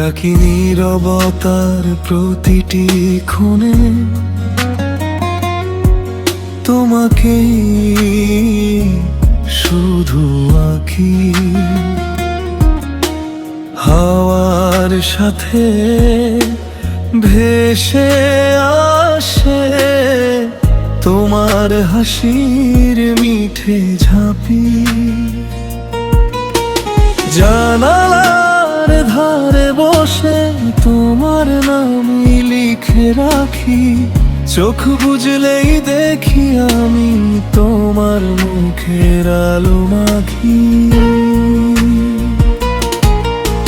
ডাকি নীরবতার প্রতিটি ক্ষণে তোমাকেই শুধু আঁকি। হাওয়ার সাথে ভেসে আসে তোমার হাসির মিঠে ঝাঁপি। জানালার ধারে বসে তোমার নামই লিখে রাখি। চোখ বুঝলেই দেখি আমি তোমার মুখের আলো মাখি।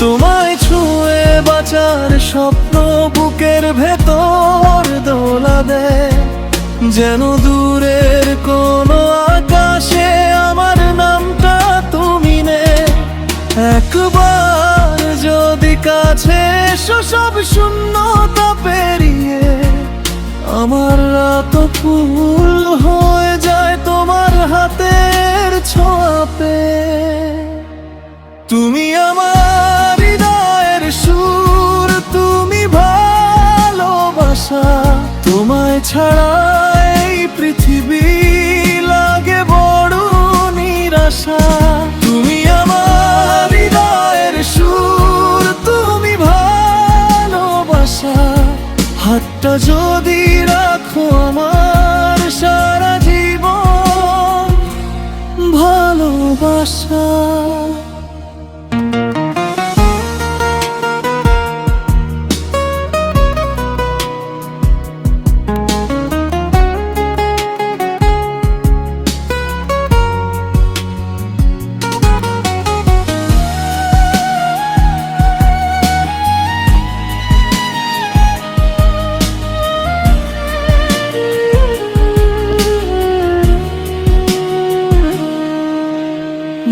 তোমায় ছুঁয়ে বাঁচার স্বপ্ন বুকের ভেতর দোলা দেয়, যেন দূরের কোনো আকাশে আমার নামটা তুমি নে। একবার যদি কাছে এসো সব শূন্যতা পেরিয়ে আমার রাত ফুল হয়ে যায় তোমার হাতের ছোঁয়াতে। তুমি আমার হৃদয়ের সুর, তুমি ভালোবাসা। তোমায় ছাড়া এই পৃথিবী লাগে বড় নিরাশা। তুমি আমার হৃদয়ের সুর, তুমি ভালোবাসা। হাতটা যদি রাখো আমার সারা জীবন ভালোবাসা।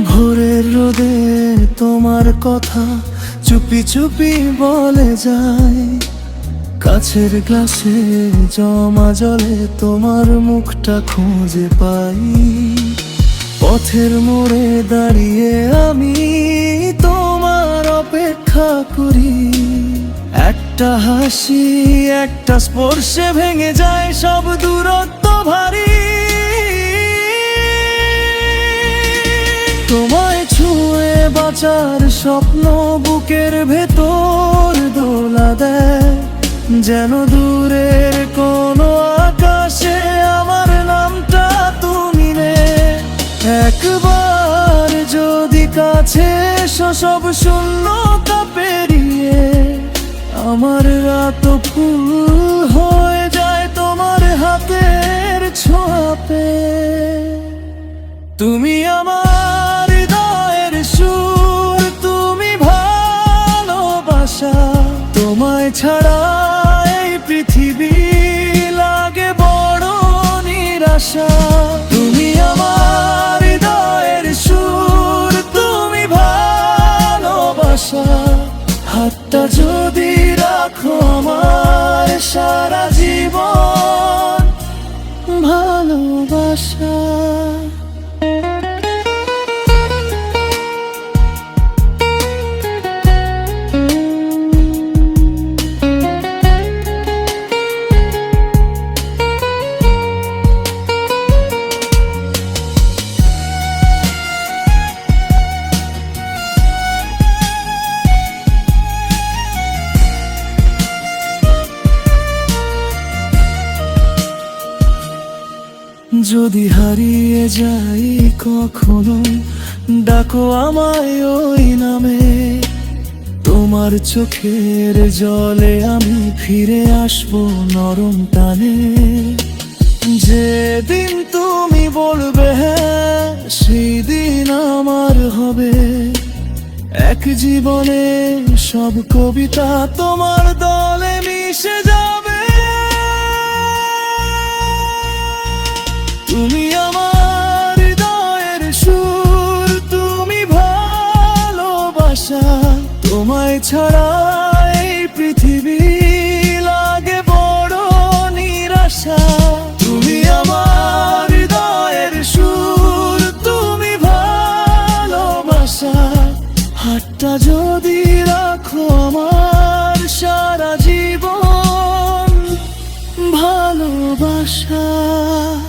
ভোরের রোদে তোমার কথা চুপি চুপি বলে যায়। কাছের গ্লাসে জমা জলে তোমার মুখটা খুঁজে পাই। পথের মোড়ে দাঁড়িয়ে আমি তোমার অপেক্ষা করি। একটা হাসি, একটা স্পর্শে ভেঙে যায় সব দূরত্ব ভারী। তোমায় ছুঁয়ে বাঁচার স্বপ্ন বুকের ভেতর দোলা দেয়, যেন দূরের কোনো আকাশে আমার নামটা তুমি নে। একবার যদি কাছে এসো সব শূন্যতা পেরিয়ে আমার রাত ফুল হয়ে যায় তোমার হাতের ছোঁয়াতে। তুমি আমার হৃদয়ের সুর, তুমি ভালোবাসা। তোমায় ছাড়া এই পৃথিবী লাগে বড় নিরাশা। তুমি আমার হৃদয়ের সুর, তুমি ভালোবাসা। হাতটা যদি রাখো আমার সারা জীবন ভালোবাসা। যদি হারিয়ে যাই কখনো ডাকো আমায় ওই নামে। তোমার চোখের জলে আমি ফিরে আসবো নরম টানে। যেদিন তুমি বলবে হ্যাঁ, সেই দিন আমার হবে এক জীবনে সব কবিতা তোমার দলে মিশে যাবে। তুমি আমার হৃদয়ের সুর, তুমি ভালোবাসা। তোমায় ছাড়া এই পৃথিবী লাগে বড় নিরাশা। তুমি আমার হৃদয়ের সুর, তুমি ভালোবাসা। হাতটা যদি রাখো আমার ভালোবাসা।